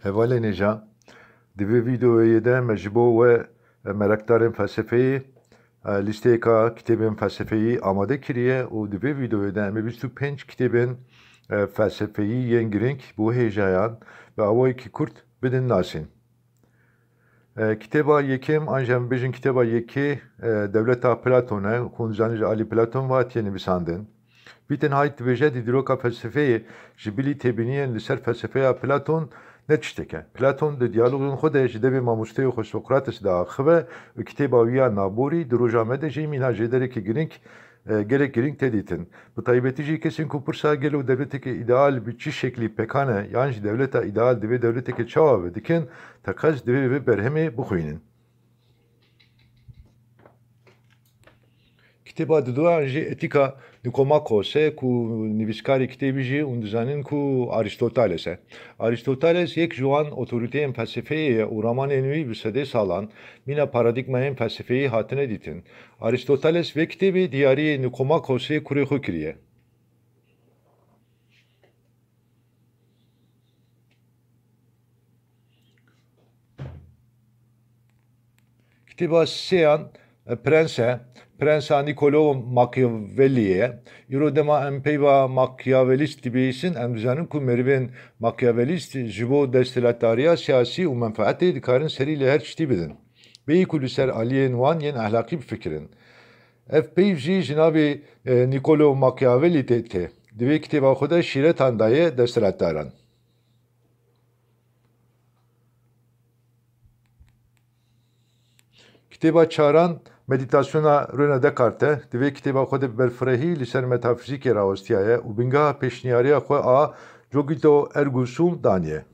Hevale neja, divê vîdeoyê de me ji bo we merakdarên felsefeyê lîsteyeka kitêbên felsefeyî amade kiriye û di vê vîdeoyê de em ê 25 kitêbên felsefeyî yên giring bu hêjayan ve awayekî Kurd bidin nasîn. Kitêba yekêm an jî em bêjin kitêba yekê Devleta Platon e, hûn dizanin ji alî Platon ve hatiye nivîsandin. Wittgenstein dibêje di dîroka felsefeyê ji bilî têbîniyên li ser felsefeya Platon ne tiştek e. Platon di diyalogên xwe de ji devê mamosteyê xwe Sokrates de axive û kitêba wî ya Naborî di roja me de jî mîna jêderekî giring gelek giring tê dîtin. Bi taybetî jî kesên ku pirsa gelo devletekî îdeal bi çi şeklî pekane yan jî devleta îdeal divê devletekî çawa ve dikin teqez divê vê berhemê bixwînin. Kitêba di duan jî Etika Nikomakos e ku nivîskarê kitêbî jî hûn dizanin ku Aristoteles e. Aristoteles yek ji wan otoriteyên felsefeyê ye û romanên wî bi sedê salan mîna paradigmayên felsefeyî hatine dîtin. Aristoteles vê kitêbê diyariyê Nikomakosê kurê xwe kiriye. Kitêba sêyan Prensa Niccolo Machiavelli'ye, îro dema em peyva Machiavellîst dibihîzin, em dizanin ku merivên Machiavellîst ji bo desthilatdariya siyasî û menfaetê dikarin serî li her tiştî bidin. Bêyî ku li ser aliyên wan yên ehlaqî bifikirin. Ev peyv jî ji navê Niccolo Machiavelli tê. Di vê kitêba xwe de şîretan daye desthilatdaran. Kitêba çaran Meditasyona René Descartes di vê kitêba xwe de berfirehî li ser metafîzîkê rawistiyaye û bingeha pêşniyariya xwe a Cogito ergo sum daniye.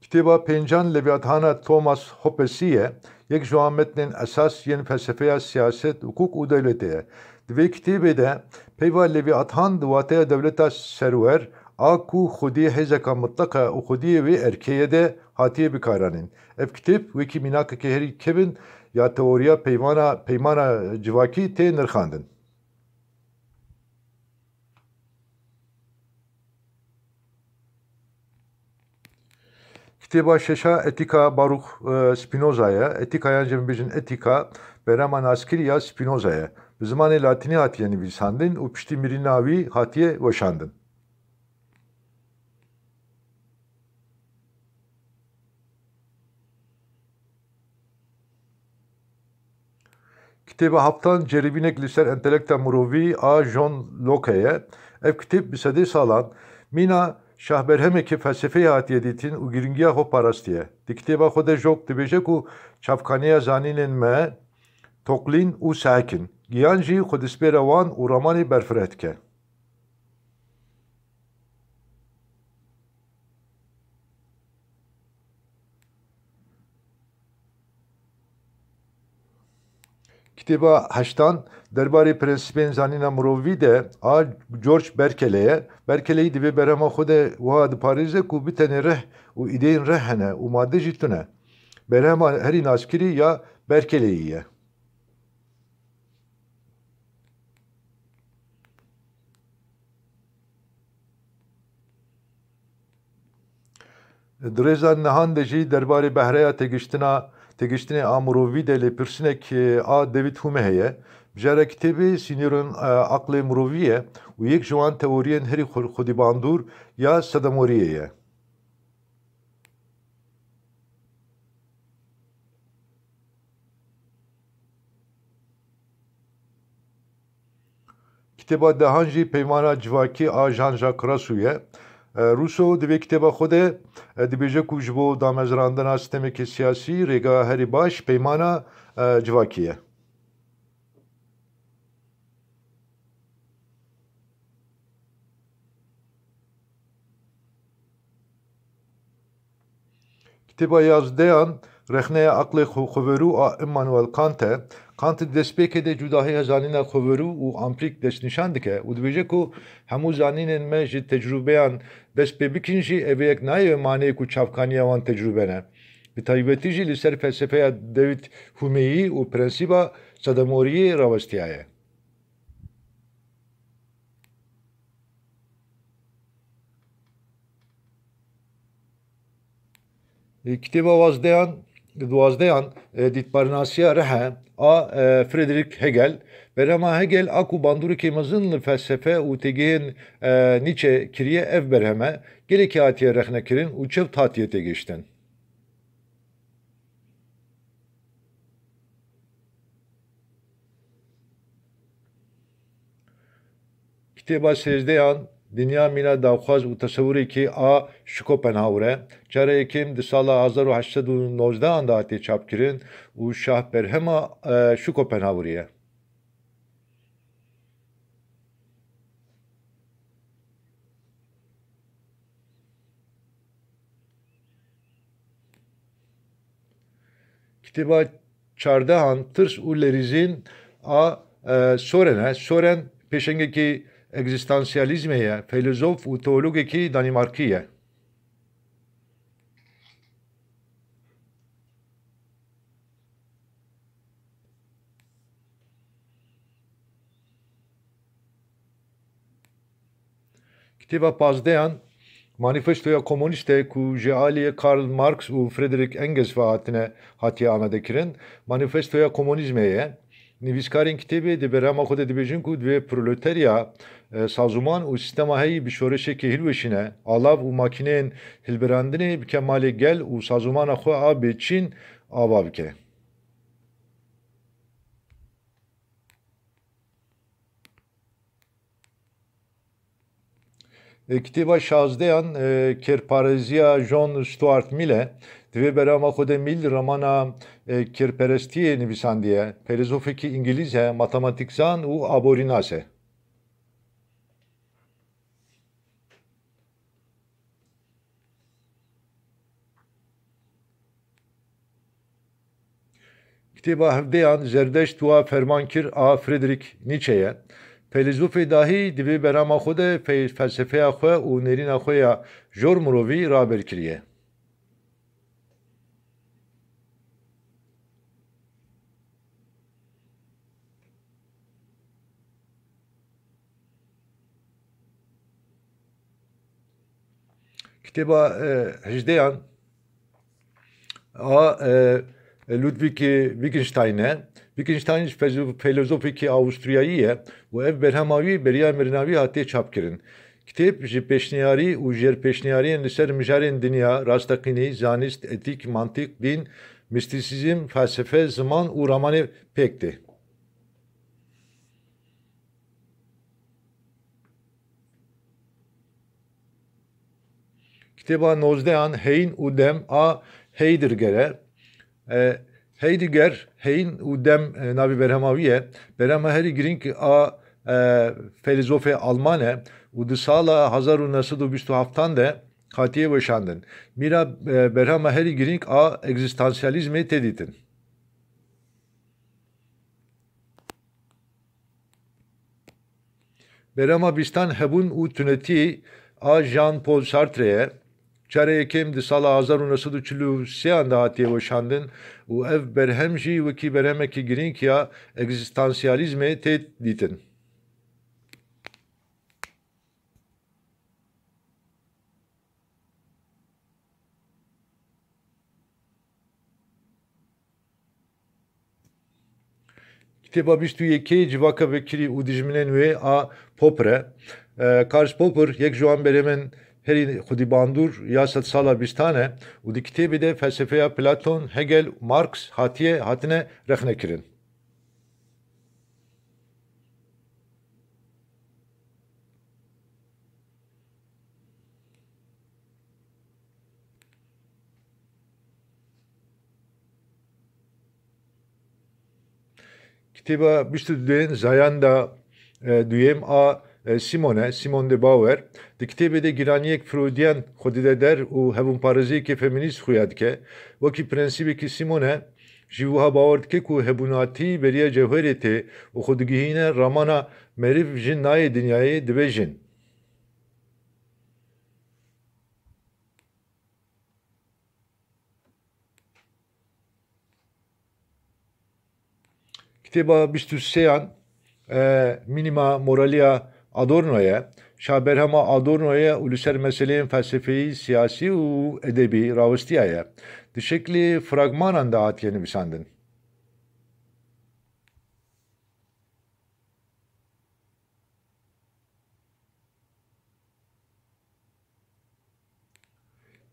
Kitêba Pêncan Leviathana Thomas Hobbesî ye, yek ji wan metnên esas yên felsefeya siyaset, hukuk û devletê ye. Di vê kitêbê de peyva Leviathan di wateya devleta serwer a ku xwediyê hêzeka mitlaq e û xwediyê wê erkêye de hatiye bikaranîn. Ev kitêb wekî mînakekî herî kevin ya teoriya peymana civakî tê nirxandin. Kitêba şeşa Etika Baruch Spinoza ye. Etika yan jî em bêjin etika berema naskirî ya Spinoza ye. Bi zimanê latînî hatiye nivîsandin û piştî mirîna wî hatiye weşandin. Kitêba haftan ceribînek li ser entelekta mirovî a John Locke ye. Ev kitêb bi sedê salan mîna şahberhemekî felsefeyê hatiye dîtin û giringiya xwe parastiye. Di kitêba xwe de Locke dibêje ku çavkaniya zanînên me toqlîn û sakin. Giyan jî xwedîspêra wan û romanê berfireh dike. Kitêba heştan derbarê prensîpên zanîna mirovî de a George Berkeley ye. Berkeley divê berhema xwe de wiha diparêze ku bi tenê rih û îdeyên rih hene û madde jî tune. Berhema herî naskirî ya Berkeleyî ye. Di rêza nihan de jî derbarê behreya têgihiştinê a mirovî de lêpirsinek a David Hume heye. Bijara kitêbê sînîrên aqlê mirovî ye û yek ji wan teoriyên herî xwedîbandûr ya sedemoriyê ye. Kitêba dehan jî peymana civakî a Jean-Jacques Rousseau ye. Rousseau di vê kitêba xwe de dibêje ku ji bo damezrandina sîstemekî siyasî rêgeha herî baş peymana civakî ye. Kitêba yazdeyan rexneya aqlê xweverû a Immanuel Kant e. Kant di destpêkê de cudahiya zanîna xweverû û ampîk destnîşan dike û dibêje ku hemû zanînên me ji tecrübeyan dest pê bikin jî ev yek nayê maneyê ku çavkaniya wan tecrübe ne. bi taybetî jî li ser felsefeya David Hume'yî û prensiba sedemoriyê rawestiyaye. Kitêba duwazdeyan dîtbarnasiya rehe a Friedrich Hegel. Berhema Hegel a ku bandoreke mezin li felsefe û têgihên Nietzsche kiriye ev berheme gelekî hatiye rexnekirin û çewt hatiye têgihiştin. Kitêba sêzdeyan Dinya mîna dawxwaz û tesewurekî a Schopenhauer e. Cara yekem di sala 1819 da hatiye çapkirin û şahberhema Schopenhauerî ye. Kitêba çardehan Tirs û Lêrizên a Soren pêşengekî egzistansiyalîzmê ye, fîlozof û teologekî Danîmarkî ye. Kitêba pazdeyan Manîfestoya Komûnîst e ku ji aliyê Karl Marx û Friedrich Engels ve hatiye amadekirin. Manîfestoya Komûnîzmê ye. Nivîskarên kitêbê di berhema xwe de dibêjin ku divê proletarya sazûman û sîstema heyî bi şoreşekê hilweşîne, alav û makîneyên hilbirandinê bi kemalê gel û sazûmana xwe a bêçîn ava bike. Kitêba şazdeyan Kêrpareziya John Stuart Mill e. Divê berhema xwe de Mill romana kêrperestiyê nivîsandiye. Filozofekî İngilîz e, matematikzan û aborînas e. Kitêba hevdeyan Zerdeşt û fermankir a Friedrich Nietzsche ye. Filozofê dahî divê berhema xwe de felsefeya xwe û nêrîna xwe ya jor mirovî raberkiriye. Kitêba hejdeyan a Ludwig Wittgenstein e. Wittgenstein filozofekî Avusturyayî ye û ev berhema wî beriya mirinavî hatiye çapkirin. Kitêb ji pêşniyarî û jêrpêşniyariyên li ser mijarên dinya, rastaqînî, zanist, etîk, mantık, din, mistisizm, felsefe, ziman û ramanê pêk tê. Kitêba nozdeyan Heyn û dem a Heidegger e. Heidegger, Heyn û dem navê berhema wî ye. Berhema herî girîng a filozofê Alman e û di sala 1927 de hatiye weşandin. Mîra berhema herî girîng a egzistansiyalîzmê tê dîtin. Berhema bîstan hebûn û tunetî a Jean-Paul Sartre ye. Cara yekem di sala 1943 da hatiye weşandin û ev berhem jî wekî berhemekî girîng ya egzistansiyalîzmê tê dîtin. Kitêba bîst û yekê civaka vekirî û dijminên wê a Popper e. Karl Popper yek ji wan berhemên herî xwedîbandur ya sed sala bîstan e û di kitêbê de felsefeya Platon, Hegel, Marx hatine rexnekirin. Kitêba bîst û duyên Zayanda duyêm a Simone de Beauvoir di kitêbê de giraniyek Freudyan xwedî der û hevûnparêziyekê feminîst xuya dike. Wekî prensîbekî Simone ji wiha bawer dike ku hebûnatî beriya cewherê tê û xwe digihîne ramana meriv jin nayê dinyayê dibe jin. Kitêba 23 Minima Moralia Adorno'ya, şaberhema Adorno'ya û li ser meseleyên felsefeyî, siyasî û edebî rawistiyaye di şeklê fragmanan de hatiye nivîsandin.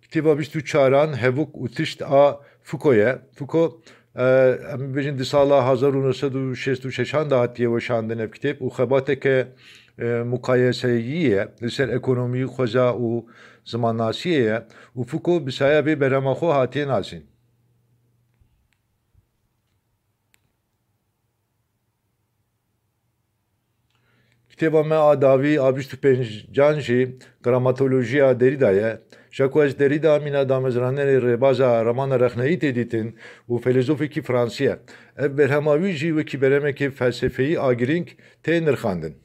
Kitêba 24 Hevok û Tişt a Foucault'ye. Foucault em bêjin di sala 1966 de hatiye weşandin ev kitêb û xebateke mukayeseyî ye li ser ekonomî, xweza û zimannasiyê ye û Foucault bi sayabê berhema xwe hatiye nasîn. Kitêba me a dawî a 25 jî gramatolojiya Derrida ye. Jacques Derrida mîna damezranerê rêbaza romana rexneyî tê dîtin û filozofekî Fransî ye. Ev berhema wî jî wekî berhemekê felsefeyî a girîng tê nirxandin.